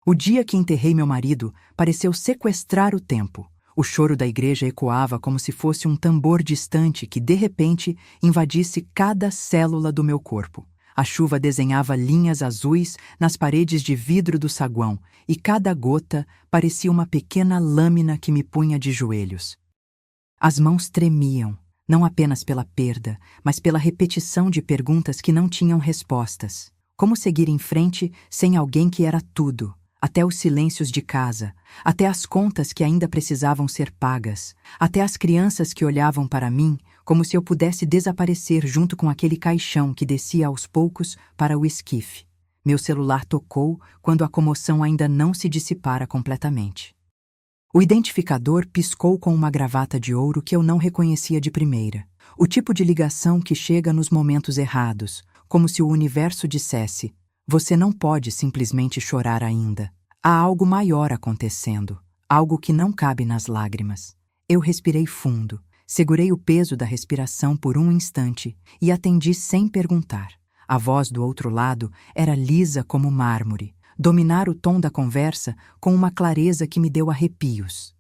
O dia que enterrei meu marido pareceu sequestrar o tempo. O choro da igreja ecoava como se fosse um tambor distante que, de repente, invadisse cada célula do meu corpo. A chuva desenhava linhas azuis nas paredes de vidro do saguão e cada gota parecia uma pequena lâmina que me punha de joelhos. As mãos tremiam, não apenas pela perda, mas pela repetição de perguntas que não tinham respostas. Como seguir em frente sem alguém que era tudo? Até os silêncios de casa, até as contas que ainda precisavam ser pagas, até as crianças que olhavam para mim como se eu pudesse desaparecer junto com aquele caixão que descia aos poucos para o esquife. Meu celular tocou quando a comoção ainda não se dissipara completamente. O identificador piscou com uma gravata de ouro que eu não reconhecia de primeira. O tipo de ligação que chega nos momentos errados, como se o universo dissesse: você não pode simplesmente chorar ainda. Há algo maior acontecendo, algo que não cabe nas lágrimas. Eu respirei fundo, segurei o peso da respiração por um instante e atendi sem perguntar. A voz do outro lado era lisa como mármore, dominar o tom da conversa com uma clareza que me deu arrepios.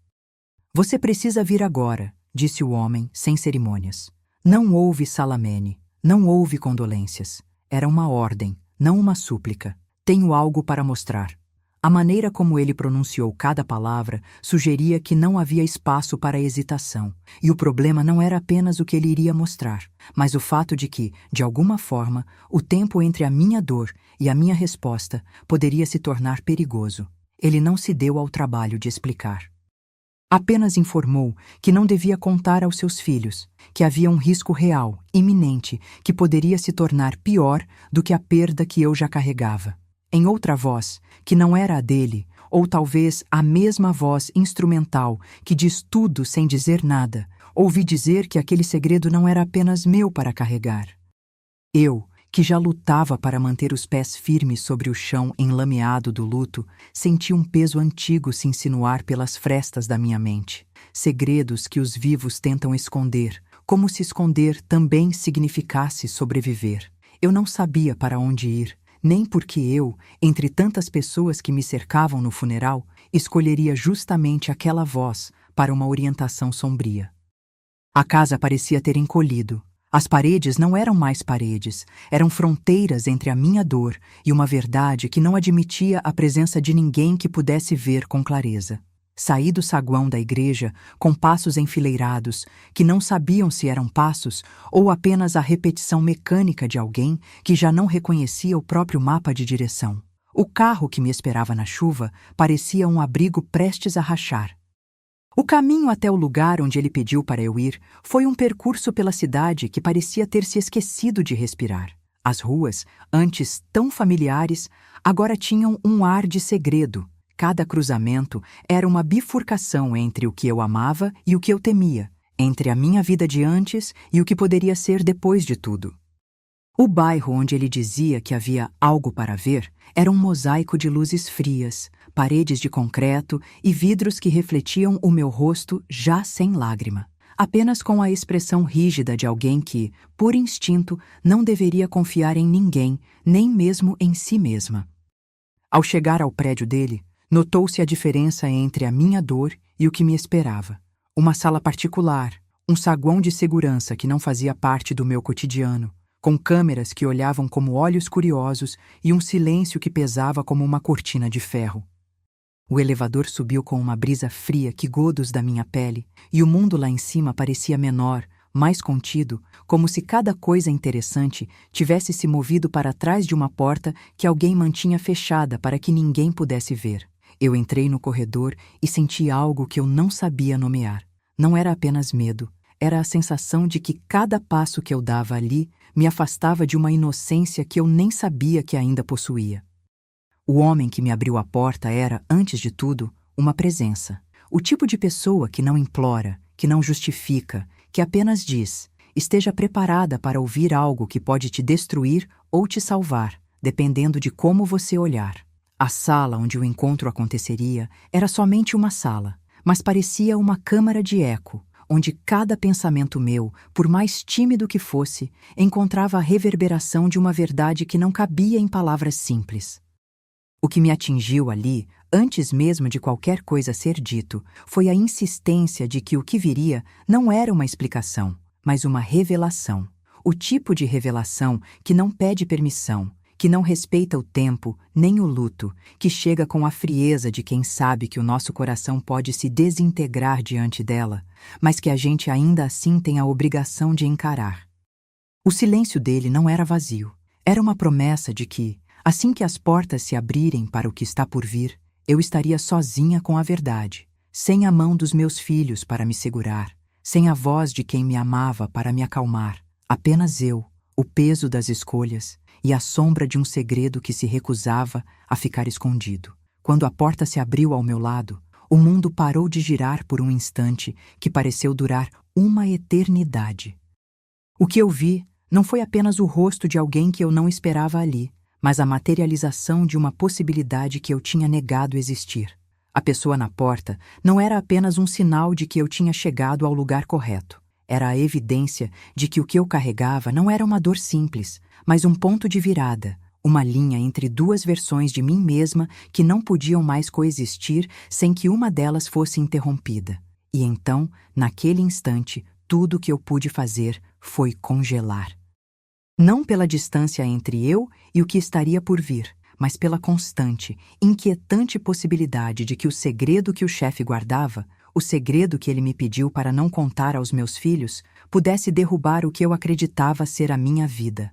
Você precisa vir agora, disse o homem, sem cerimônias. Não houve salamene, não houve condolências. Era uma ordem, não uma súplica. Tenho algo para mostrar. A maneira como ele pronunciou cada palavra sugeria que não havia espaço para hesitação, e o problema não era apenas o que ele iria mostrar, mas o fato de que, de alguma forma, o tempo entre a minha dor e a minha resposta poderia se tornar perigoso. Ele não se deu ao trabalho de explicar. Apenas informou que não devia contar aos seus filhos, que havia um risco real, iminente, que poderia se tornar pior do que a perda que eu já carregava. Em outra voz, que não era a dele, ou talvez a mesma voz instrumental que diz tudo sem dizer nada, ouvi dizer que aquele segredo não era apenas meu para carregar. Eu, que já lutava para manter os pés firmes sobre o chão enlameado do luto, senti um peso antigo se insinuar pelas frestas da minha mente. Segredos que os vivos tentam esconder, como se esconder também significasse sobreviver. Eu não sabia para onde ir, nem porque eu, entre tantas pessoas que me cercavam no funeral, escolheria justamente aquela voz para uma orientação sombria. A casa parecia ter encolhido. As paredes não eram mais paredes, eram fronteiras entre a minha dor e uma verdade que não admitia a presença de ninguém que pudesse ver com clareza. Saí do saguão da igreja com passos enfileirados, que não sabiam se eram passos ou apenas a repetição mecânica de alguém que já não reconhecia o próprio mapa de direção. O carro que me esperava na chuva parecia um abrigo prestes a rachar. O caminho até o lugar onde ele pediu para eu ir foi um percurso pela cidade que parecia ter se esquecido de respirar. As ruas, antes tão familiares, agora tinham um ar de segredo. Cada cruzamento era uma bifurcação entre o que eu amava e o que eu temia, entre a minha vida de antes e o que poderia ser depois de tudo. O bairro onde ele dizia que havia algo para ver era um mosaico de luzes frias, paredes de concreto e vidros que refletiam o meu rosto já sem lágrima, apenas com a expressão rígida de alguém que, por instinto, não deveria confiar em ninguém, nem mesmo em si mesma. Ao chegar ao prédio dele, notou-se a diferença entre a minha dor e o que me esperava. Uma sala particular, um saguão de segurança que não fazia parte do meu cotidiano, com câmeras que olhavam como olhos curiosos e um silêncio que pesava como uma cortina de ferro. O elevador subiu com uma brisa fria que godos da minha pele, e o mundo lá em cima parecia menor, mais contido, como se cada coisa interessante tivesse se movido para trás de uma porta que alguém mantinha fechada para que ninguém pudesse ver. Eu entrei no corredor e senti algo que eu não sabia nomear. Não era apenas medo, era a sensação de que cada passo que eu dava ali me afastava de uma inocência que eu nem sabia que ainda possuía. O homem que me abriu a porta era, antes de tudo, uma presença. O tipo de pessoa que não implora, que não justifica, que apenas diz: esteja preparada para ouvir algo que pode te destruir ou te salvar, dependendo de como você olhar. A sala onde o encontro aconteceria era somente uma sala, mas parecia uma câmara de eco, onde cada pensamento meu, por mais tímido que fosse, encontrava a reverberação de uma verdade que não cabia em palavras simples. O que me atingiu ali, antes mesmo de qualquer coisa ser dito, foi a insistência de que o que viria não era uma explicação, mas uma revelação. O tipo de revelação que não pede permissão, que não respeita o tempo, nem o luto, que chega com a frieza de quem sabe que o nosso coração pode se desintegrar diante dela, mas que a gente ainda assim tem a obrigação de encarar. O silêncio dele não era vazio. Era uma promessa de que, assim que as portas se abrirem para o que está por vir, eu estaria sozinha com a verdade, sem a mão dos meus filhos para me segurar, sem a voz de quem me amava para me acalmar, apenas eu, o peso das escolhas e a sombra de um segredo que se recusava a ficar escondido. Quando a porta se abriu ao meu lado, o mundo parou de girar por um instante que pareceu durar uma eternidade. O que eu vi não foi apenas o rosto de alguém que eu não esperava ali, mas a materialização de uma possibilidade que eu tinha negado existir. A pessoa na porta não era apenas um sinal de que eu tinha chegado ao lugar correto. Era a evidência de que o que eu carregava não era uma dor simples, mas um ponto de virada, uma linha entre duas versões de mim mesma que não podiam mais coexistir sem que uma delas fosse interrompida. E então, naquele instante, tudo o que eu pude fazer foi congelar. Não pela distância entre eu e o que estaria por vir, mas pela constante, inquietante possibilidade de que o segredo que o chefe guardava, o segredo que ele me pediu para não contar aos meus filhos, pudesse derrubar o que eu acreditava ser a minha vida.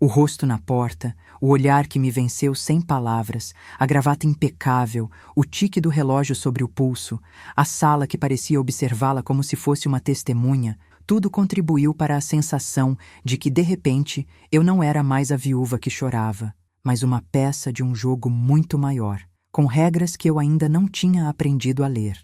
O rosto na porta, o olhar que me venceu sem palavras, a gravata impecável, o tique do relógio sobre o pulso, a sala que parecia observá-la como se fosse uma testemunha, tudo contribuiu para a sensação de que, de repente, eu não era mais a viúva que chorava, mas uma peça de um jogo muito maior, com regras que eu ainda não tinha aprendido a ler.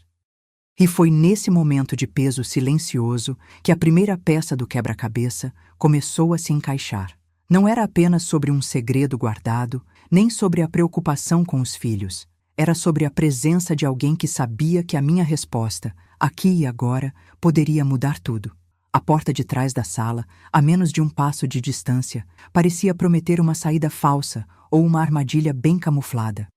E foi nesse momento de peso silencioso que a primeira peça do quebra-cabeça começou a se encaixar. Não era apenas sobre um segredo guardado, nem sobre a preocupação com os filhos. Era sobre a presença de alguém que sabia que a minha resposta, aqui e agora, poderia mudar tudo. A porta de trás da sala, a menos de um passo de distância, parecia prometer uma saída falsa ou uma armadilha bem camuflada.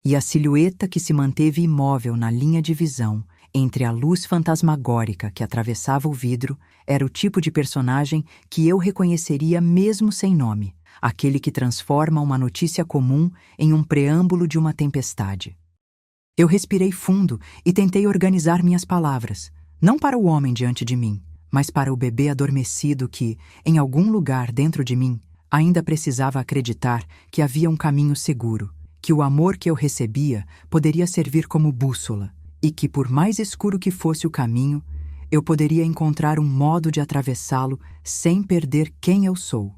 E a silhueta que se manteve imóvel na linha de visão, entre a luz fantasmagórica que atravessava o vidro, era o tipo de personagem que eu reconheceria mesmo sem nome, aquele que transforma uma notícia comum em um preâmbulo de uma tempestade. Eu respirei fundo e tentei organizar minhas palavras, não para o homem diante de mim, mas para o bebê adormecido que, em algum lugar dentro de mim, ainda precisava acreditar que havia um caminho seguro, que o amor que eu recebia poderia servir como bússola, e que, por mais escuro que fosse o caminho, eu poderia encontrar um modo de atravessá-lo sem perder quem eu sou.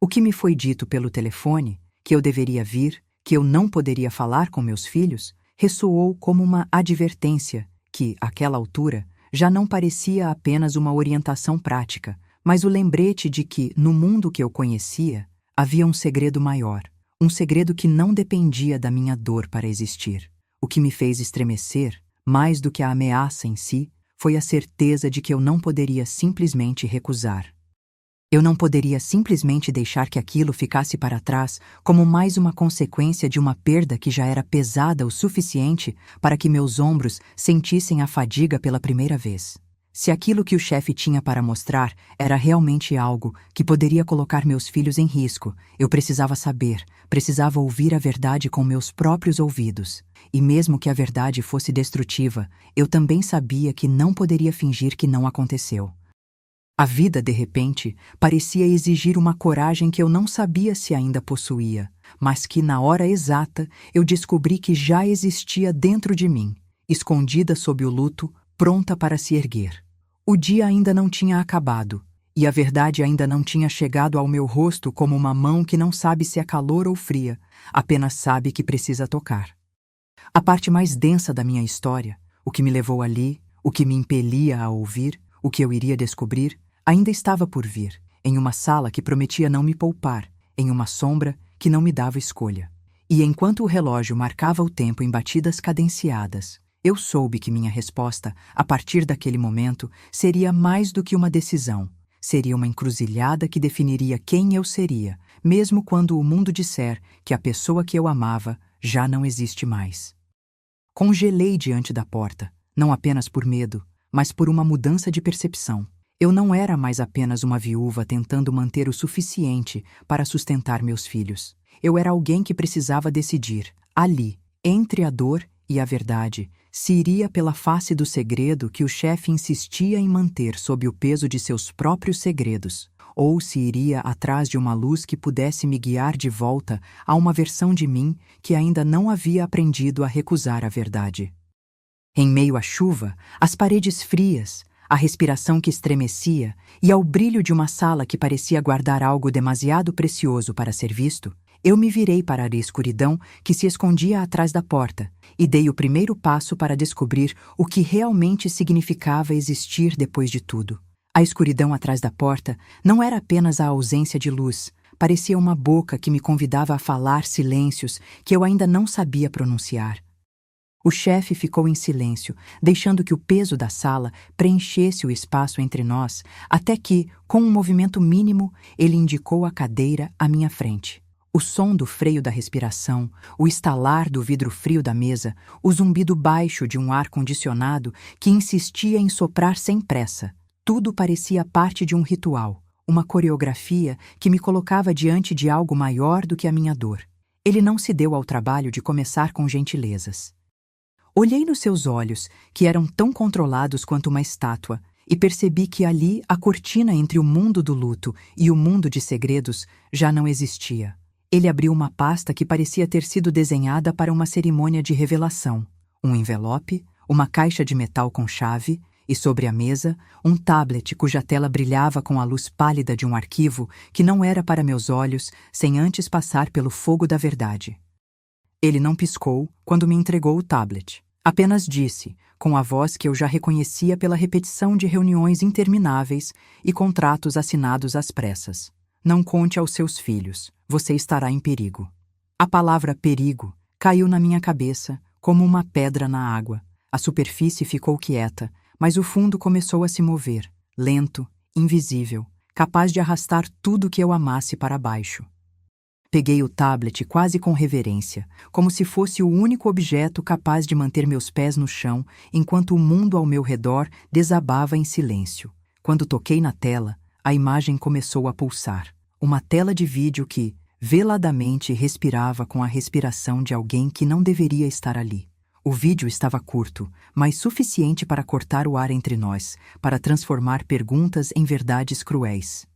O que me foi dito pelo telefone, que eu deveria vir, que eu não poderia falar com meus filhos, ressoou como uma advertência que, àquela altura, já não parecia apenas uma orientação prática, mas o lembrete de que, no mundo que eu conhecia, havia um segredo maior, um segredo que não dependia da minha dor para existir. O que me fez estremecer, mais do que a ameaça em si, foi a certeza de que eu não poderia simplesmente recusar. Eu não poderia simplesmente deixar que aquilo ficasse para trás como mais uma consequência de uma perda que já era pesada o suficiente para que meus ombros sentissem a fadiga pela primeira vez. Se aquilo que o chefe tinha para mostrar era realmente algo que poderia colocar meus filhos em risco, eu precisava saber, precisava ouvir a verdade com meus próprios ouvidos. E mesmo que a verdade fosse destrutiva, eu também sabia que não poderia fingir que não aconteceu. A vida, de repente, parecia exigir uma coragem que eu não sabia se ainda possuía, mas que, na hora exata, eu descobri que já existia dentro de mim, escondida sob o luto, pronta para se erguer. O dia ainda não tinha acabado, e a verdade ainda não tinha chegado ao meu rosto como uma mão que não sabe se é calor ou fria, apenas sabe que precisa tocar. A parte mais densa da minha história, o que me levou ali, o que me impelia a ouvir, o que eu iria descobrir, ainda estava por vir, em uma sala que prometia não me poupar, em uma sombra que não me dava escolha. E enquanto o relógio marcava o tempo em batidas cadenciadas, eu soube que minha resposta, a partir daquele momento, seria mais do que uma decisão. Seria uma encruzilhada que definiria quem eu seria, mesmo quando o mundo disser que a pessoa que eu amava já não existe mais. Congelei diante da porta, não apenas por medo, mas por uma mudança de percepção. Eu não era mais apenas uma viúva tentando manter o suficiente para sustentar meus filhos. Eu era alguém que precisava decidir, ali, entre a dor e a verdade, se iria pela face do segredo que o chefe insistia em manter sob o peso de seus próprios segredos, ou se iria atrás de uma luz que pudesse me guiar de volta a uma versão de mim que ainda não havia aprendido a recusar a verdade. Em meio à chuva, às paredes frias, à respiração que estremecia e ao brilho de uma sala que parecia guardar algo demasiado precioso para ser visto, eu me virei para a escuridão que se escondia atrás da porta e dei o primeiro passo para descobrir o que realmente significava existir depois de tudo. A escuridão atrás da porta não era apenas a ausência de luz, parecia uma boca que me convidava a falar silêncios que eu ainda não sabia pronunciar. O chefe ficou em silêncio, deixando que o peso da sala preenchesse o espaço entre nós, até que, com um movimento mínimo, ele indicou a cadeira à minha frente. O som do freio da respiração, o estalar do vidro frio da mesa, o zumbido baixo de um ar-condicionado que insistia em soprar sem pressa. Tudo parecia parte de um ritual, uma coreografia que me colocava diante de algo maior do que a minha dor. Ele não se deu ao trabalho de começar com gentilezas. Olhei nos seus olhos, que eram tão controlados quanto uma estátua, e percebi que ali a cortina entre o mundo do luto e o mundo de segredos já não existia. Ele abriu uma pasta que parecia ter sido desenhada para uma cerimônia de revelação. Um envelope, uma caixa de metal com chave e, sobre a mesa, um tablet cuja tela brilhava com a luz pálida de um arquivo que não era para meus olhos sem antes passar pelo fogo da verdade. Ele não piscou quando me entregou o tablet. Apenas disse, com a voz que eu já reconhecia pela repetição de reuniões intermináveis e contratos assinados às pressas: "Não conte aos seus filhos, você estará em perigo." A palavra perigo caiu na minha cabeça como uma pedra na água. A superfície ficou quieta, mas o fundo começou a se mover, lento, invisível, capaz de arrastar tudo que eu amasse para baixo. Peguei o tablet quase com reverência, como se fosse o único objeto capaz de manter meus pés no chão enquanto o mundo ao meu redor desabava em silêncio. Quando toquei na tela, a imagem começou a pulsar. Uma tela de vídeo que, veladamente, respirava com a respiração de alguém que não deveria estar ali. O vídeo estava curto, mas suficiente para cortar o ar entre nós, para transformar perguntas em verdades cruéis.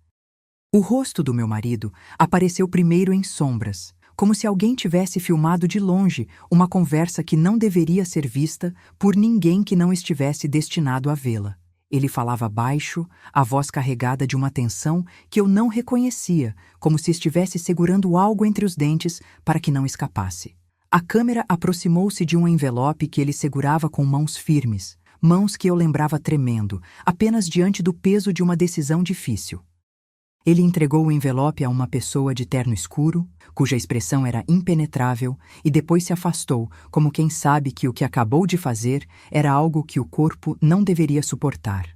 O rosto do meu marido apareceu primeiro em sombras, como se alguém tivesse filmado de longe uma conversa que não deveria ser vista por ninguém que não estivesse destinado a vê-la. Ele falava baixo, a voz carregada de uma tensão que eu não reconhecia, como se estivesse segurando algo entre os dentes para que não escapasse. A câmera aproximou-se de um envelope que ele segurava com mãos firmes, mãos que eu lembrava tremendo, apenas diante do peso de uma decisão difícil. Ele entregou o envelope a uma pessoa de terno escuro, cuja expressão era impenetrável, e depois se afastou, como quem sabe que o que acabou de fazer era algo que o corpo não deveria suportar.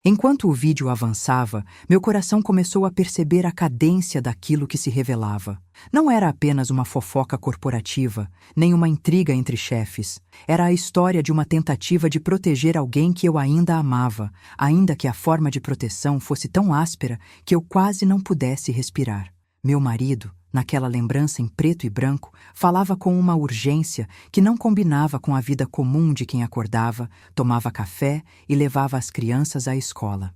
Enquanto o vídeo avançava, meu coração começou a perceber a cadência daquilo que se revelava. Não era apenas uma fofoca corporativa, nem uma intriga entre chefes. Era a história de uma tentativa de proteger alguém que eu ainda amava, ainda que a forma de proteção fosse tão áspera que eu quase não pudesse respirar. Meu marido, naquela lembrança em preto e branco, falava com uma urgência que não combinava com a vida comum de quem acordava, tomava café e levava as crianças à escola.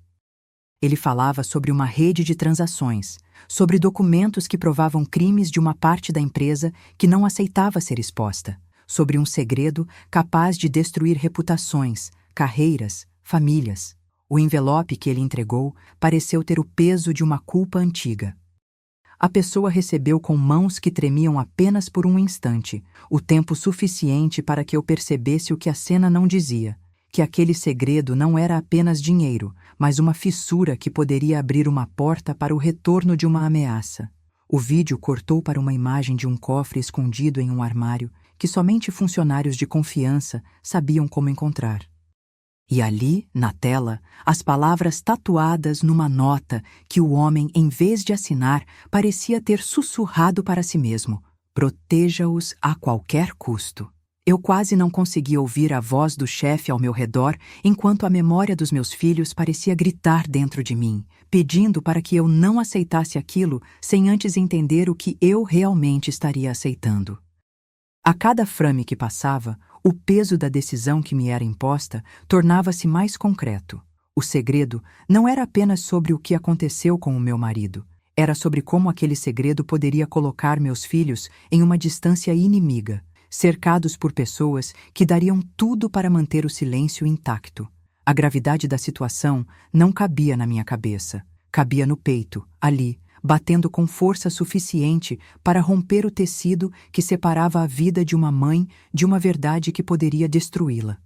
Ele falava sobre uma rede de transações, sobre documentos que provavam crimes de uma parte da empresa que não aceitava ser exposta, sobre um segredo capaz de destruir reputações, carreiras, famílias. O envelope que ele entregou pareceu ter o peso de uma culpa antiga. A pessoa recebeu com mãos que tremiam apenas por um instante, o tempo suficiente para que eu percebesse o que a cena não dizia, que aquele segredo não era apenas dinheiro, mas uma fissura que poderia abrir uma porta para o retorno de uma ameaça. O vídeo cortou para uma imagem de um cofre escondido em um armário que somente funcionários de confiança sabiam como encontrar. E ali, na tela, as palavras tatuadas numa nota que o homem, em vez de assinar, parecia ter sussurrado para si mesmo: proteja-os a qualquer custo. Eu quase não conseguia ouvir a voz do chefe ao meu redor, enquanto a memória dos meus filhos parecia gritar dentro de mim, pedindo para que eu não aceitasse aquilo sem antes entender o que eu realmente estaria aceitando. A cada frame que passava, o peso da decisão que me era imposta tornava-se mais concreto. O segredo não era apenas sobre o que aconteceu com o meu marido, era sobre como aquele segredo poderia colocar meus filhos em uma distância inimiga, cercados por pessoas que dariam tudo para manter o silêncio intacto. A gravidade da situação não cabia na minha cabeça, cabia no peito, ali, batendo com força suficiente para romper o tecido que separava a vida de uma mãe de uma verdade que poderia destruí-la.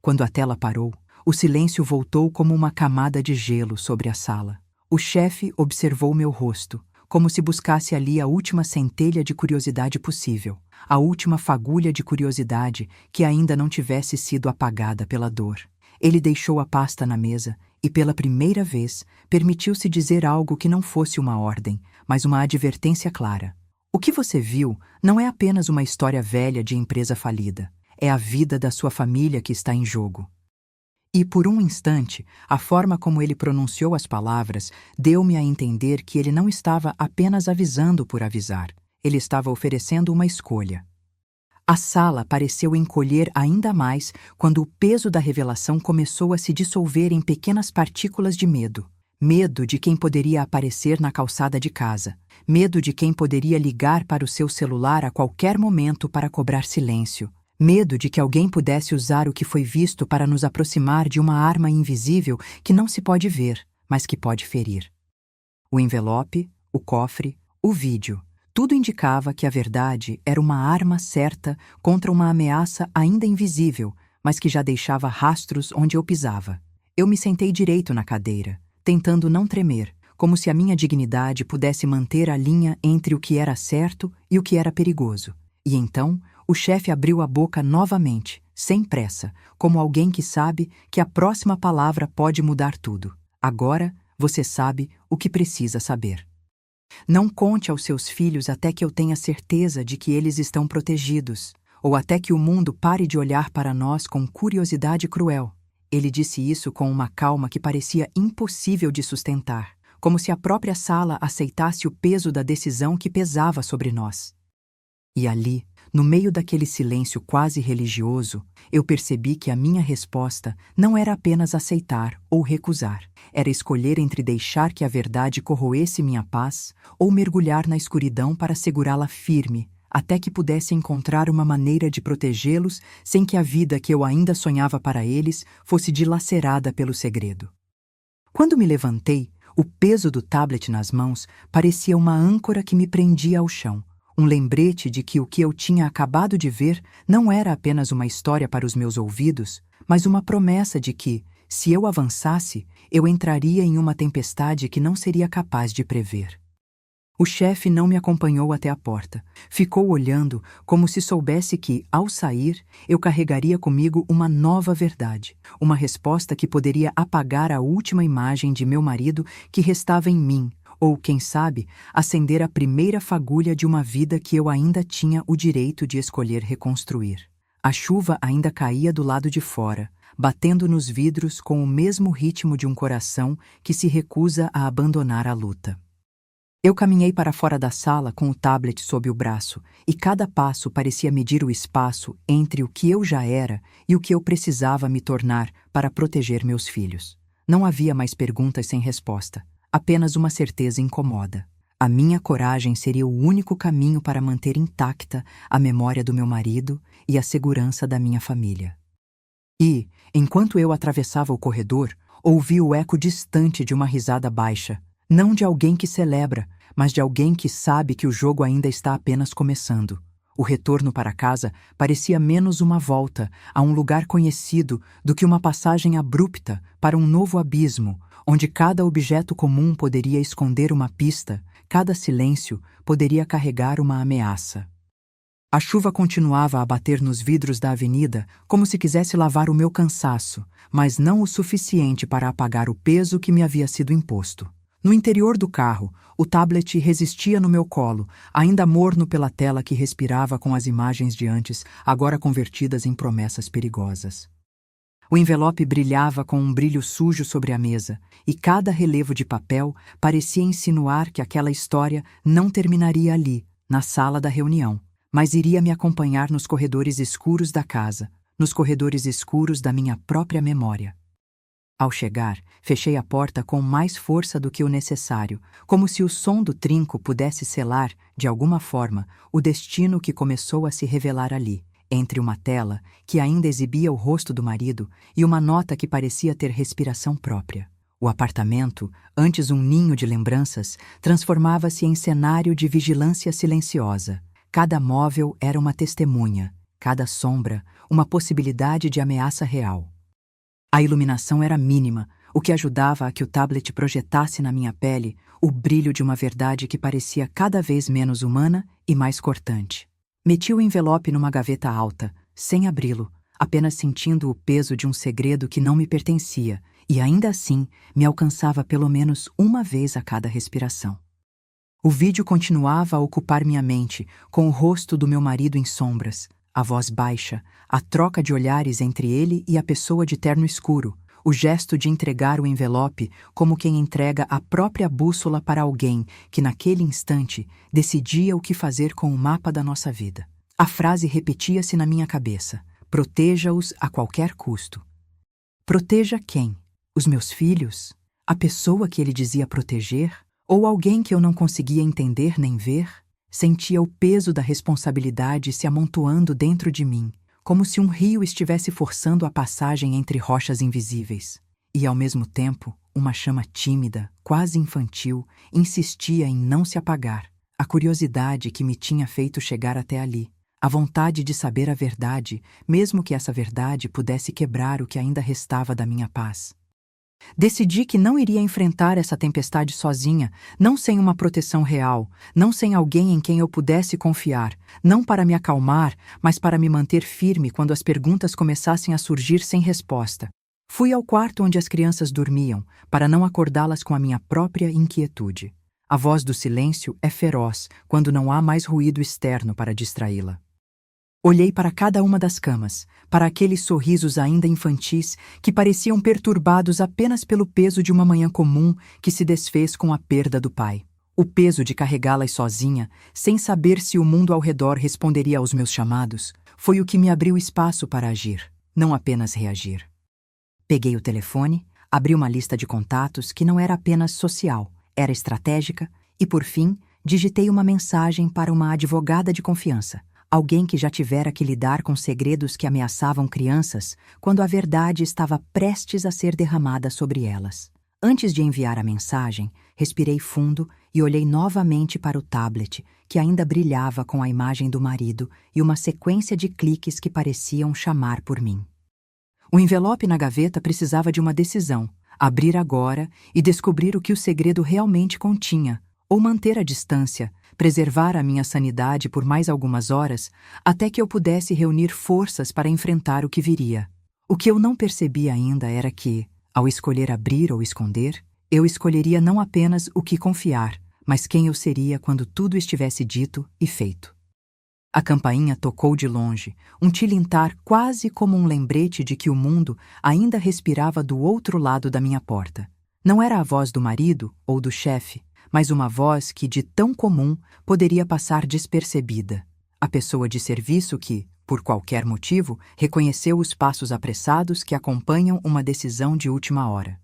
Quando a tela parou, o silêncio voltou como uma camada de gelo sobre a sala. O chefe observou meu rosto, como se buscasse ali a última centelha de curiosidade possível, a última fagulha de curiosidade que ainda não tivesse sido apagada pela dor. Ele deixou a pasta na mesa e, pela primeira vez, permitiu-se dizer algo que não fosse uma ordem, mas uma advertência clara. O que você viu não é apenas uma história velha de empresa falida. É a vida da sua família que está em jogo. E, por um instante, a forma como ele pronunciou as palavras deu-me a entender que ele não estava apenas avisando por avisar. Ele estava oferecendo uma escolha. A sala pareceu encolher ainda mais quando o peso da revelação começou a se dissolver em pequenas partículas de medo. Medo de quem poderia aparecer na calçada de casa. Medo de quem poderia ligar para o seu celular a qualquer momento para cobrar silêncio. Medo de que alguém pudesse usar o que foi visto para nos aproximar de uma arma invisível que não se pode ver, mas que pode ferir. O envelope, o cofre, o vídeo. Tudo indicava que a verdade era uma arma certa contra uma ameaça ainda invisível, mas que já deixava rastros onde eu pisava. Eu me sentei direito na cadeira, tentando não tremer, como se a minha dignidade pudesse manter a linha entre o que era certo e o que era perigoso. E então, o chefe abriu a boca novamente, sem pressa, como alguém que sabe que a próxima palavra pode mudar tudo. Agora, você sabe o que precisa saber. Não conte aos seus filhos até que eu tenha certeza de que eles estão protegidos, ou até que o mundo pare de olhar para nós com curiosidade cruel. Ele disse isso com uma calma que parecia impossível de sustentar, como se a própria sala aceitasse o peso da decisão que pesava sobre nós. E ali, no meio daquele silêncio quase religioso, eu percebi que a minha resposta não era apenas aceitar ou recusar. Era escolher entre deixar que a verdade corroesse minha paz ou mergulhar na escuridão para segurá-la firme, até que pudesse encontrar uma maneira de protegê-los sem que a vida que eu ainda sonhava para eles fosse dilacerada pelo segredo. Quando me levantei, o peso do tablet nas mãos parecia uma âncora que me prendia ao chão. Um lembrete de que o que eu tinha acabado de ver não era apenas uma história para os meus ouvidos, mas uma promessa de que, se eu avançasse, eu entraria em uma tempestade que não seria capaz de prever. O chefe não me acompanhou até a porta. Ficou olhando como se soubesse que, ao sair, eu carregaria comigo uma nova verdade, uma resposta que poderia apagar a última imagem de meu marido que restava em mim, ou, quem sabe, acender a primeira fagulha de uma vida que eu ainda tinha o direito de escolher reconstruir. A chuva ainda caía do lado de fora, batendo nos vidros com o mesmo ritmo de um coração que se recusa a abandonar a luta. Eu caminhei para fora da sala com o tablet sob o braço, e cada passo parecia medir o espaço entre o que eu já era e o que eu precisava me tornar para proteger meus filhos. Não havia mais perguntas sem resposta. Apenas uma certeza incomoda. A minha coragem seria o único caminho para manter intacta a memória do meu marido e a segurança da minha família. E, enquanto eu atravessava o corredor, ouvi o eco distante de uma risada baixa, não de alguém que celebra, mas de alguém que sabe que o jogo ainda está apenas começando. O retorno para casa parecia menos uma volta a um lugar conhecido do que uma passagem abrupta para um novo abismo, onde cada objeto comum poderia esconder uma pista, cada silêncio poderia carregar uma ameaça. A chuva continuava a bater nos vidros da avenida como se quisesse lavar o meu cansaço, mas não o suficiente para apagar o peso que me havia sido imposto. No interior do carro, o tablet resistia no meu colo, ainda morno pela tela que respirava com as imagens de antes, agora convertidas em promessas perigosas. O envelope brilhava com um brilho sujo sobre a mesa, e cada relevo de papel parecia insinuar que aquela história não terminaria ali, na sala da reunião, mas iria me acompanhar nos corredores escuros da casa, nos corredores escuros da minha própria memória. Ao chegar, fechei a porta com mais força do que o necessário, como se o som do trinco pudesse selar, de alguma forma, o destino que começou a se revelar ali, entre uma tela que ainda exibia o rosto do marido e uma nota que parecia ter respiração própria. O apartamento, antes um ninho de lembranças, transformava-se em cenário de vigilância silenciosa. Cada móvel era uma testemunha, cada sombra, uma possibilidade de ameaça real. A iluminação era mínima, o que ajudava a que o tablet projetasse na minha pele o brilho de uma verdade que parecia cada vez menos humana e mais cortante. Meti o envelope numa gaveta alta, sem abri-lo, apenas sentindo o peso de um segredo que não me pertencia e ainda assim me alcançava pelo menos uma vez a cada respiração. O vídeo continuava a ocupar minha mente, com o rosto do meu marido em sombras, a voz baixa, a troca de olhares entre ele e a pessoa de terno escuro, o gesto de entregar o envelope como quem entrega a própria bússola para alguém que, naquele instante, decidia o que fazer com o mapa da nossa vida. A frase repetia-se na minha cabeça: proteja-os a qualquer custo. Proteja quem? Os meus filhos? A pessoa que ele dizia proteger? Ou alguém que eu não conseguia entender nem ver? Sentia o peso da responsabilidade se amontoando dentro de mim, como se um rio estivesse forçando a passagem entre rochas invisíveis. E, ao mesmo tempo, uma chama tímida, quase infantil, insistia em não se apagar. A curiosidade que me tinha feito chegar até ali. A vontade de saber a verdade, mesmo que essa verdade pudesse quebrar o que ainda restava da minha paz. Decidi que não iria enfrentar essa tempestade sozinha, não sem uma proteção real, não sem alguém em quem eu pudesse confiar, não para me acalmar, mas para me manter firme quando as perguntas começassem a surgir sem resposta. Fui ao quarto onde as crianças dormiam, para não acordá-las com a minha própria inquietude. A voz do silêncio é feroz quando não há mais ruído externo para distraí-la. Olhei para cada uma das camas, para aqueles sorrisos ainda infantis que pareciam perturbados apenas pelo peso de uma manhã comum que se desfez com a perda do pai. O peso de carregá-las sozinha, sem saber se o mundo ao redor responderia aos meus chamados, foi o que me abriu espaço para agir, não apenas reagir. Peguei o telefone, abri uma lista de contatos que não era apenas social, era estratégica, e por fim, digitei uma mensagem para uma advogada de confiança. Alguém que já tivera que lidar com segredos que ameaçavam crianças quando a verdade estava prestes a ser derramada sobre elas. Antes de enviar a mensagem, respirei fundo e olhei novamente para o tablet, que ainda brilhava com a imagem do marido e uma sequência de cliques que pareciam chamar por mim. O envelope na gaveta precisava de uma decisão: abrir agora e descobrir o que o segredo realmente continha, ou manter a distância, preservar a minha sanidade por mais algumas horas, até que eu pudesse reunir forças para enfrentar o que viria. O que eu não percebi ainda era que, ao escolher abrir ou esconder, eu escolheria não apenas o que confiar, mas quem eu seria quando tudo estivesse dito e feito. A campainha tocou de longe, um tilintar quase como um lembrete de que o mundo ainda respirava do outro lado da minha porta. Não era a voz do marido ou do chefe, mas uma voz que, de tão comum, poderia passar despercebida. A pessoa de serviço que, por qualquer motivo, reconheceu os passos apressados que acompanham uma decisão de última hora.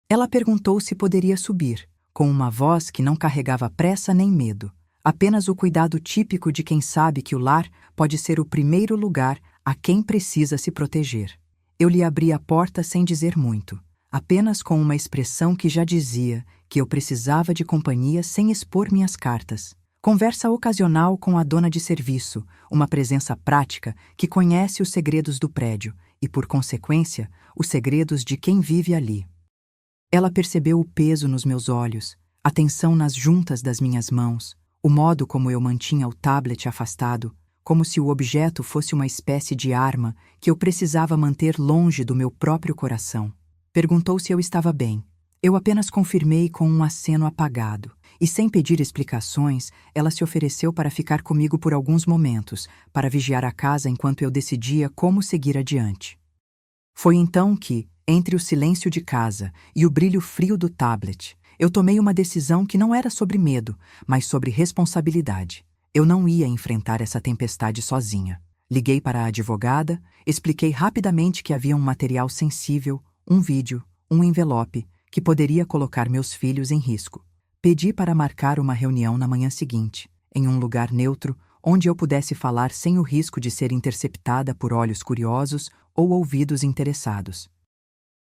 Ela perguntou se poderia subir, com uma voz que não carregava pressa nem medo, apenas o cuidado típico de quem sabe que o lar pode ser o primeiro lugar a quem precisa se proteger. Eu lhe abri a porta sem dizer muito, apenas com uma expressão que já dizia que eu precisava de companhia sem expor minhas cartas. Conversa ocasional com a dona de serviço, uma presença prática que conhece os segredos do prédio e, por consequência, os segredos de quem vive ali. Ela percebeu o peso nos meus olhos, a tensão nas juntas das minhas mãos, o modo como eu mantinha o tablet afastado, como se o objeto fosse uma espécie de arma que eu precisava manter longe do meu próprio coração. Perguntou se eu estava bem. Eu apenas confirmei com um aceno apagado, e sem pedir explicações, ela se ofereceu para ficar comigo por alguns momentos, para vigiar a casa enquanto eu decidia como seguir adiante. Foi então que, entre o silêncio de casa e o brilho frio do tablet, eu tomei uma decisão que não era sobre medo, mas sobre responsabilidade. Eu não ia enfrentar essa tempestade sozinha. Liguei para a advogada, expliquei rapidamente que havia um material sensível, um vídeo, um envelope, que poderia colocar meus filhos em risco. Pedi para marcar uma reunião na manhã seguinte, em um lugar neutro, onde eu pudesse falar sem o risco de ser interceptada por olhos curiosos ou ouvidos interessados.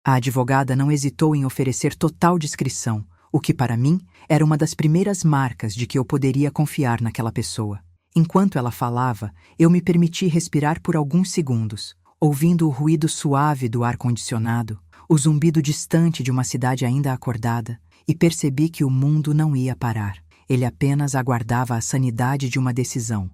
A advogada não hesitou em oferecer total discrição, o que para mim era uma das primeiras marcas de que eu poderia confiar naquela pessoa. Enquanto ela falava, eu me permiti respirar por alguns segundos, ouvindo o ruído suave do ar-condicionado, o zumbido distante de uma cidade ainda acordada, e percebi que o mundo não ia parar. Ele apenas aguardava a sanidade de uma decisão.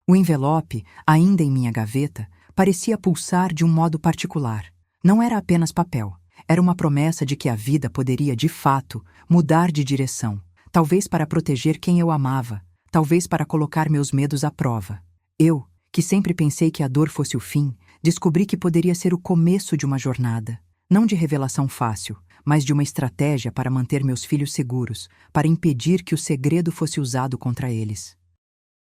O envelope, ainda em minha gaveta, parecia pulsar de um modo particular. Não era apenas papel. Era uma promessa de que a vida poderia, de fato, mudar de direção. Talvez para proteger quem eu amava. Talvez para colocar meus medos à prova. Eu, que sempre pensei que a dor fosse o fim, descobri que poderia ser o começo de uma jornada. Não de revelação fácil, mas de uma estratégia para manter meus filhos seguros, para impedir que o segredo fosse usado contra eles.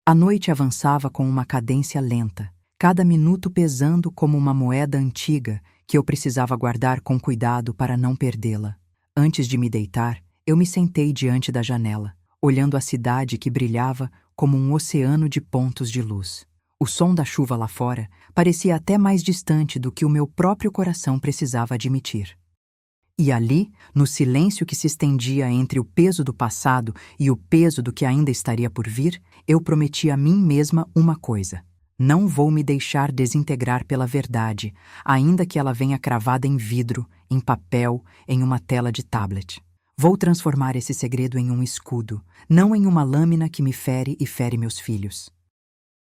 A noite avançava com uma cadência lenta, cada minuto pesando como uma moeda antiga que eu precisava guardar com cuidado para não perdê-la. Antes de me deitar, eu me sentei diante da janela, olhando a cidade que brilhava como um oceano de pontos de luz. O som da chuva lá fora parecia até mais distante do que o meu próprio coração precisava admitir. E ali, no silêncio que se estendia entre o peso do passado e o peso do que ainda estaria por vir, eu prometi a mim mesma uma coisa. Não vou me deixar desintegrar pela verdade, ainda que ela venha cravada em vidro, em papel, em uma tela de tablet. Vou transformar esse segredo em um escudo, não em uma lâmina que me fere e fere meus filhos.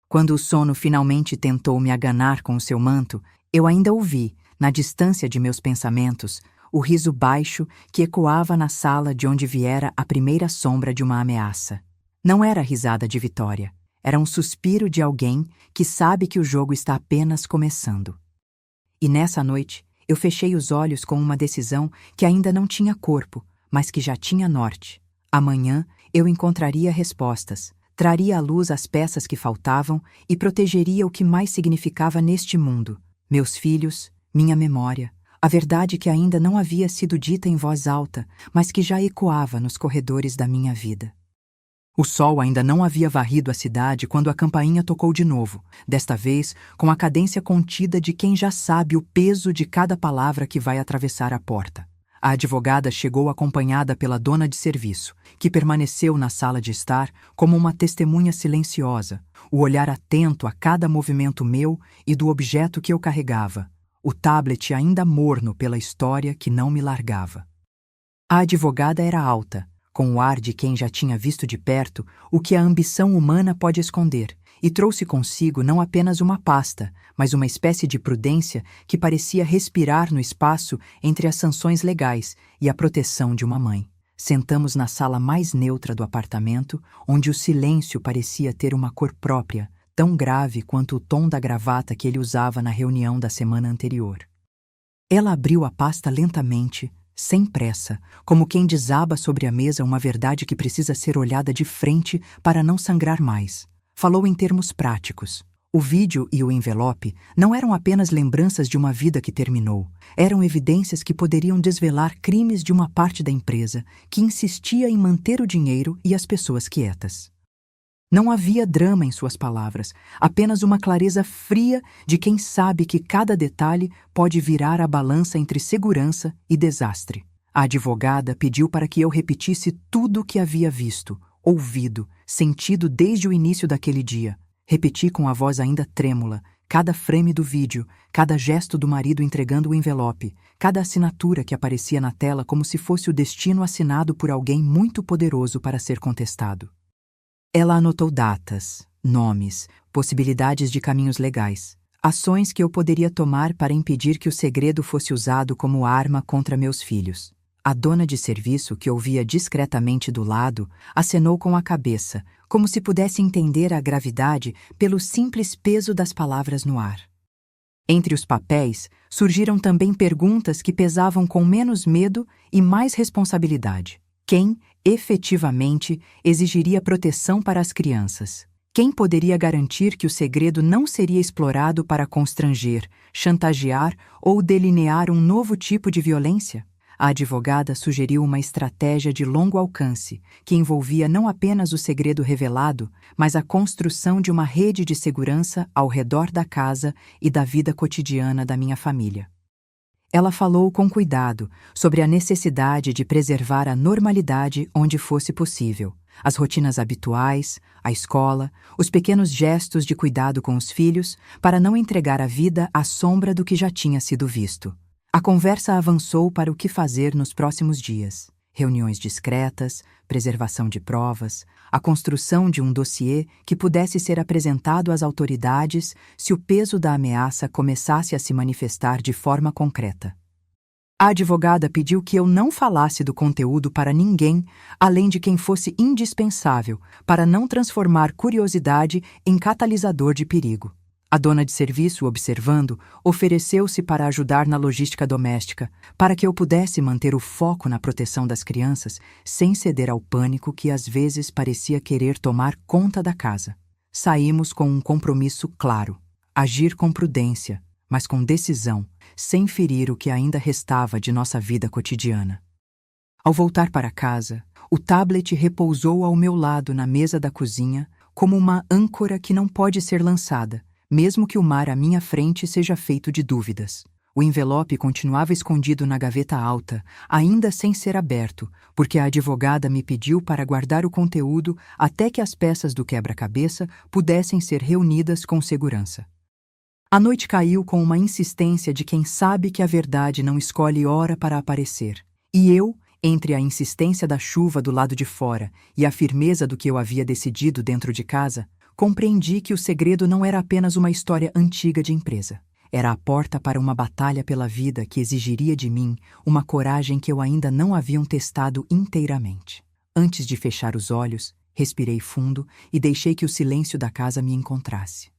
Quando o sono finalmente tentou me aganar com o seu manto, eu ainda ouvi, na distância de meus pensamentos, o riso baixo que ecoava na sala de onde viera a primeira sombra de uma ameaça. Não era risada de vitória, era um suspiro de alguém que sabe que o jogo está apenas começando. E nessa noite, eu fechei os olhos com uma decisão que ainda não tinha corpo, mas que já tinha norte. Amanhã eu encontraria respostas, traria à luz as peças que faltavam e protegeria o que mais significava neste mundo: meus filhos, minha memória, a verdade que ainda não havia sido dita em voz alta, mas que já ecoava nos corredores da minha vida. O sol ainda não havia varrido a cidade quando a campainha tocou de novo, desta vez com a cadência contida de quem já sabe o peso de cada palavra que vai atravessar a porta. A advogada chegou acompanhada pela dona de serviço, que permaneceu na sala de estar como uma testemunha silenciosa, o olhar atento a cada movimento meu e do objeto que eu carregava, o tablet ainda morno pela história que não me largava. A advogada era alta, com o ar de quem já tinha visto de perto o que a ambição humana pode esconder, e trouxe consigo não apenas uma pasta, mas uma espécie de prudência que parecia respirar no espaço entre as sanções legais e a proteção de uma mãe. Sentamos na sala mais neutra do apartamento, onde o silêncio parecia ter uma cor própria, tão grave quanto o tom da gravata que ele usava na reunião da semana anterior. Ela abriu a pasta lentamente, sem pressa, como quem desaba sobre a mesa uma verdade que precisa ser olhada de frente para não sangrar mais. Falou em termos práticos. O vídeo e o envelope não eram apenas lembranças de uma vida que terminou. Eram evidências que poderiam desvelar crimes de uma parte da empresa que insistia em manter o dinheiro e as pessoas quietas. Não havia drama em suas palavras, apenas uma clareza fria de quem sabe que cada detalhe pode virar a balança entre segurança e desastre. A advogada pediu para que eu repetisse tudo o que havia visto, ouvido, sentido desde o início daquele dia. Repeti com a voz ainda trêmula, cada frame do vídeo, cada gesto do marido entregando o envelope, cada assinatura que aparecia na tela como se fosse o destino assinado por alguém muito poderoso para ser contestado. Ela anotou datas, nomes, possibilidades de caminhos legais, ações que eu poderia tomar para impedir que o segredo fosse usado como arma contra meus filhos. A dona de serviço, que ouvia discretamente do lado, acenou com a cabeça, como se pudesse entender a gravidade pelo simples peso das palavras no ar. Entre os papéis, surgiram também perguntas que pesavam com menos medo e mais responsabilidade. Quem, efetivamente, exigiria proteção para as crianças? Quem poderia garantir que o segredo não seria explorado para constranger, chantagear ou delinear um novo tipo de violência? A advogada sugeriu uma estratégia de longo alcance, que envolvia não apenas o segredo revelado, mas a construção de uma rede de segurança ao redor da casa e da vida cotidiana da minha família. Ela falou com cuidado sobre a necessidade de preservar a normalidade onde fosse possível, as rotinas habituais, a escola, os pequenos gestos de cuidado com os filhos, para não entregar a vida à sombra do que já tinha sido visto. A conversa avançou para o que fazer nos próximos dias. Reuniões discretas, preservação de provas, a construção de um dossiê que pudesse ser apresentado às autoridades se o peso da ameaça começasse a se manifestar de forma concreta. A advogada pediu que eu não falasse do conteúdo para ninguém, além de quem fosse indispensável, para não transformar curiosidade em catalisador de perigo. A dona de serviço, observando, ofereceu-se para ajudar na logística doméstica, para que eu pudesse manter o foco na proteção das crianças, sem ceder ao pânico que às vezes parecia querer tomar conta da casa. Saímos com um compromisso claro: agir com prudência, mas com decisão, sem ferir o que ainda restava de nossa vida cotidiana. Ao voltar para casa, o tablet repousou ao meu lado na mesa da cozinha, como uma âncora que não pode ser lançada, mesmo que o mar à minha frente seja feito de dúvidas. O envelope continuava escondido na gaveta alta, ainda sem ser aberto, porque a advogada me pediu para guardar o conteúdo até que as peças do quebra-cabeça pudessem ser reunidas com segurança. A noite caiu com uma insistência de quem sabe que a verdade não escolhe hora para aparecer. E eu, entre a insistência da chuva do lado de fora e a firmeza do que eu havia decidido dentro de casa, compreendi que o segredo não era apenas uma história antiga de empresa. Era a porta para uma batalha pela vida que exigiria de mim uma coragem que eu ainda não havia testado inteiramente. Antes de fechar os olhos, respirei fundo e deixei que o silêncio da casa me encontrasse.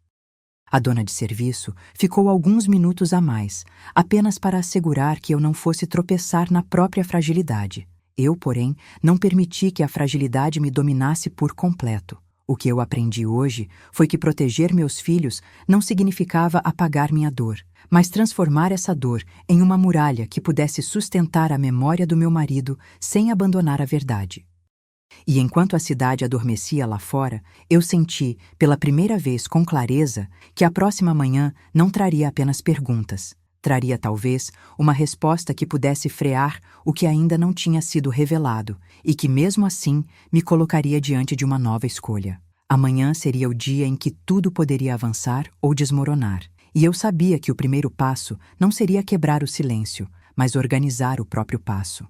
A dona de serviço ficou alguns minutos a mais, apenas para assegurar que eu não fosse tropeçar na própria fragilidade. Eu, porém, não permiti que a fragilidade me dominasse por completo. O que eu aprendi hoje foi que proteger meus filhos não significava apagar minha dor, mas transformar essa dor em uma muralha que pudesse sustentar a memória do meu marido sem abandonar a verdade. E enquanto a cidade adormecia lá fora, eu senti, pela primeira vez com clareza, que a próxima manhã não traria apenas perguntas. Traria talvez uma resposta que pudesse frear o que ainda não tinha sido revelado e que, mesmo assim, me colocaria diante de uma nova escolha. Amanhã seria o dia em que tudo poderia avançar ou desmoronar, e eu sabia que o primeiro passo não seria quebrar o silêncio, mas organizar o próprio passo.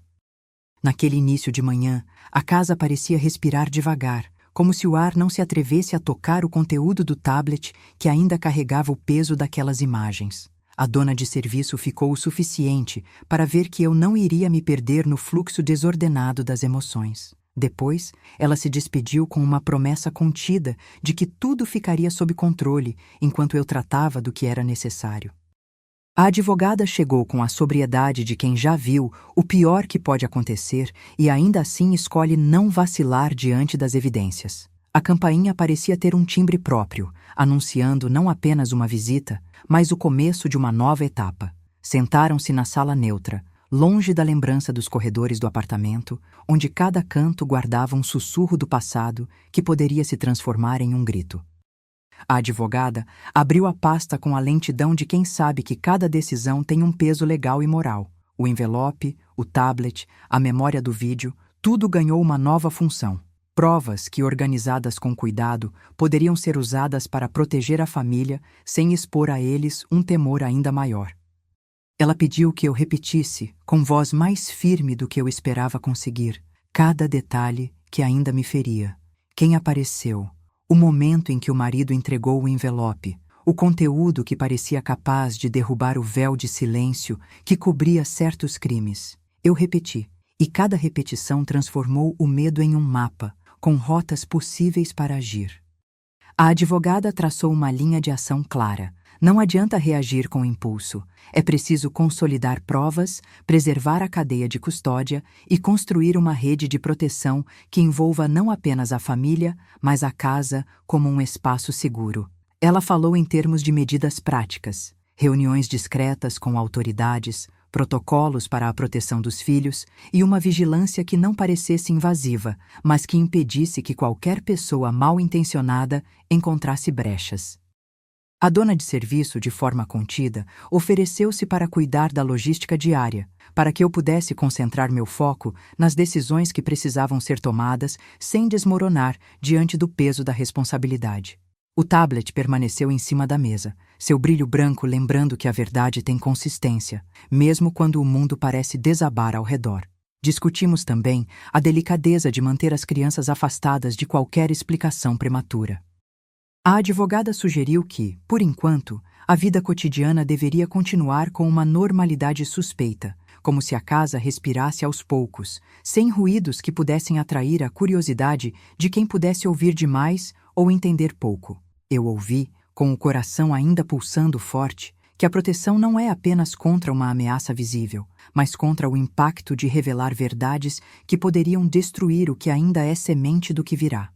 Naquele início de manhã, a casa parecia respirar devagar, como se o ar não se atrevesse a tocar o conteúdo do tablet que ainda carregava o peso daquelas imagens. A dona de serviço ficou o suficiente para ver que eu não iria me perder no fluxo desordenado das emoções. Depois, ela se despediu com uma promessa contida de que tudo ficaria sob controle enquanto eu tratava do que era necessário. A advogada chegou com a sobriedade de quem já viu o pior que pode acontecer e ainda assim escolhe não vacilar diante das evidências. A campainha parecia ter um timbre próprio, anunciando não apenas uma visita, mas o começo de uma nova etapa. Sentaram-se na sala neutra, longe da lembrança dos corredores do apartamento, onde cada canto guardava um sussurro do passado que poderia se transformar em um grito. A advogada abriu a pasta com a lentidão de quem sabe que cada decisão tem um peso legal e moral. O envelope, o tablet, a memória do vídeo, tudo ganhou uma nova função. Provas que, organizadas com cuidado, poderiam ser usadas para proteger a família sem expor a eles um temor ainda maior. Ela pediu que eu repetisse, com voz mais firme do que eu esperava conseguir, cada detalhe que ainda me feria. Quem apareceu, O momento em que o marido entregou o envelope, o conteúdo que parecia capaz de derrubar o véu de silêncio que cobria certos crimes. Eu repeti, e cada repetição transformou o medo em um mapa, com rotas possíveis para agir. A advogada traçou uma linha de ação clara. Não adianta reagir com impulso. É preciso consolidar provas, preservar a cadeia de custódia e construir uma rede de proteção que envolva não apenas a família, mas a casa como um espaço seguro. Ela falou em termos de medidas práticas, reuniões discretas com autoridades, protocolos para a proteção dos filhos e uma vigilância que não parecesse invasiva, mas que impedisse que qualquer pessoa mal-intencionada encontrasse brechas. A dona de serviço, de forma contida, ofereceu-se para cuidar da logística diária, para que eu pudesse concentrar meu foco nas decisões que precisavam ser tomadas sem desmoronar diante do peso da responsabilidade. O tablet permaneceu em cima da mesa, seu brilho branco lembrando que a verdade tem consistência, mesmo quando o mundo parece desabar ao redor. Discutimos também a delicadeza de manter as crianças afastadas de qualquer explicação prematura. A advogada sugeriu que, por enquanto, a vida cotidiana deveria continuar com uma normalidade suspeita, como se a casa respirasse aos poucos, sem ruídos que pudessem atrair a curiosidade de quem pudesse ouvir demais ou entender pouco. Eu ouvi, com o coração ainda pulsando forte, que a proteção não é apenas contra uma ameaça visível, mas contra o impacto de revelar verdades que poderiam destruir o que ainda é semente do que virá.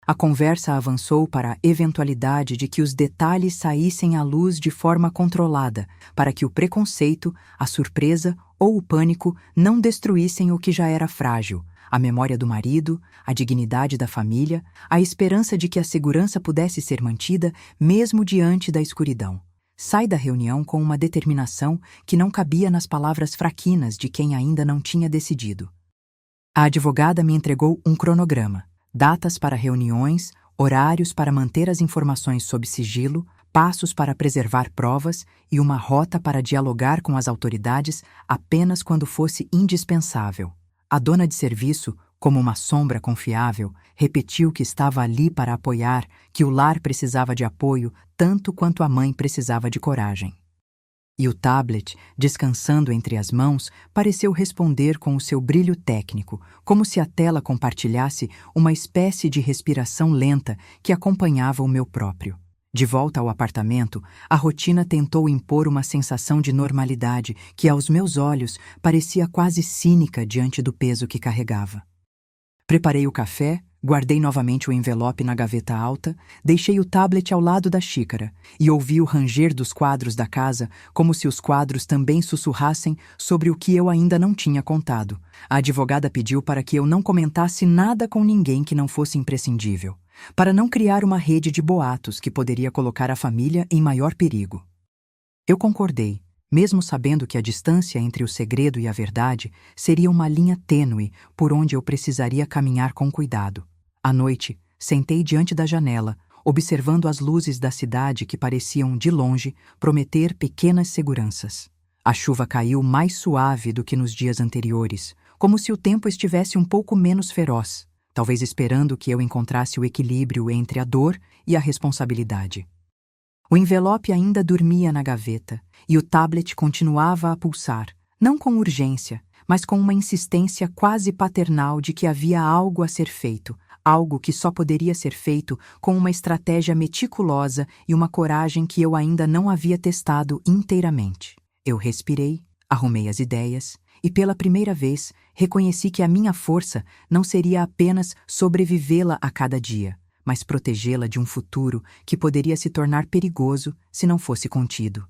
A conversa avançou para a eventualidade de que os detalhes saíssem à luz de forma controlada, para que o preconceito, a surpresa ou o pânico não destruíssem o que já era frágil, a memória do marido, a dignidade da família, a esperança de que a segurança pudesse ser mantida mesmo diante da escuridão. Sai da reunião com uma determinação que não cabia nas palavras fraquinas de quem ainda não tinha decidido. A advogada me entregou um cronograma, datas para reuniões, horários para manter as informações sob sigilo, passos para preservar provas e uma rota para dialogar com as autoridades apenas quando fosse indispensável. A dona de serviço, como uma sombra confiável, repetiu que estava ali para apoiar, que o lar precisava de apoio tanto quanto a mãe precisava de coragem. E o tablet, descansando entre as mãos, pareceu responder com o seu brilho técnico, como se a tela compartilhasse uma espécie de respiração lenta que acompanhava o meu próprio. De volta ao apartamento, a rotina tentou impor uma sensação de normalidade que, aos meus olhos, parecia quase cínica diante do peso que carregava. Preparei o café, guardei novamente o envelope na gaveta alta, deixei o tablet ao lado da xícara e ouvi o ranger dos quadros da casa, como se os quadros também sussurrassem sobre o que eu ainda não tinha contado. A advogada pediu para que eu não comentasse nada com ninguém que não fosse imprescindível, para não criar uma rede de boatos que poderia colocar a família em maior perigo. Eu concordei, mesmo sabendo que a distância entre o segredo e a verdade seria uma linha tênue por onde eu precisaria caminhar com cuidado. À noite, sentei diante da janela, observando as luzes da cidade que pareciam, de longe, prometer pequenas seguranças. A chuva caiu mais suave do que nos dias anteriores, como se o tempo estivesse um pouco menos feroz, talvez esperando que eu encontrasse o equilíbrio entre a dor e a responsabilidade. O envelope ainda dormia na gaveta e o tablet continuava a pulsar, não com urgência, mas com uma insistência quase paternal de que havia algo a ser feito, algo que só poderia ser feito com uma estratégia meticulosa e uma coragem que eu ainda não havia testado inteiramente. Eu respirei, arrumei as ideias e, pela primeira vez, reconheci que a minha força não seria apenas sobrevivê-la a cada dia, mas protegê-la de um futuro que poderia se tornar perigoso se não fosse contido.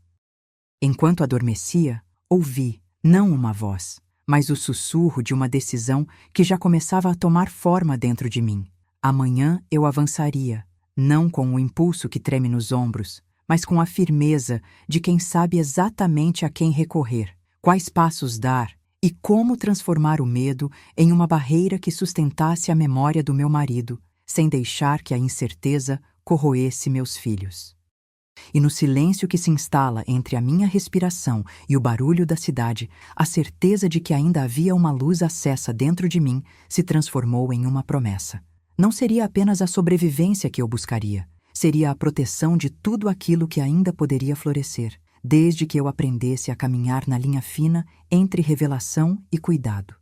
Enquanto adormecia, ouvi, não uma voz, mas o sussurro de uma decisão que já começava a tomar forma dentro de mim. Amanhã eu avançaria, não com o impulso que treme nos ombros, mas com a firmeza de quem sabe exatamente a quem recorrer, quais passos dar e como transformar o medo em uma barreira que sustentasse a memória do meu marido, sem deixar que a incerteza corroesse meus filhos. E no silêncio que se instala entre a minha respiração e o barulho da cidade, a certeza de que ainda havia uma luz acesa dentro de mim se transformou em uma promessa. Não seria apenas a sobrevivência que eu buscaria, seria a proteção de tudo aquilo que ainda poderia florescer, desde que eu aprendesse a caminhar na linha fina entre revelação e cuidado.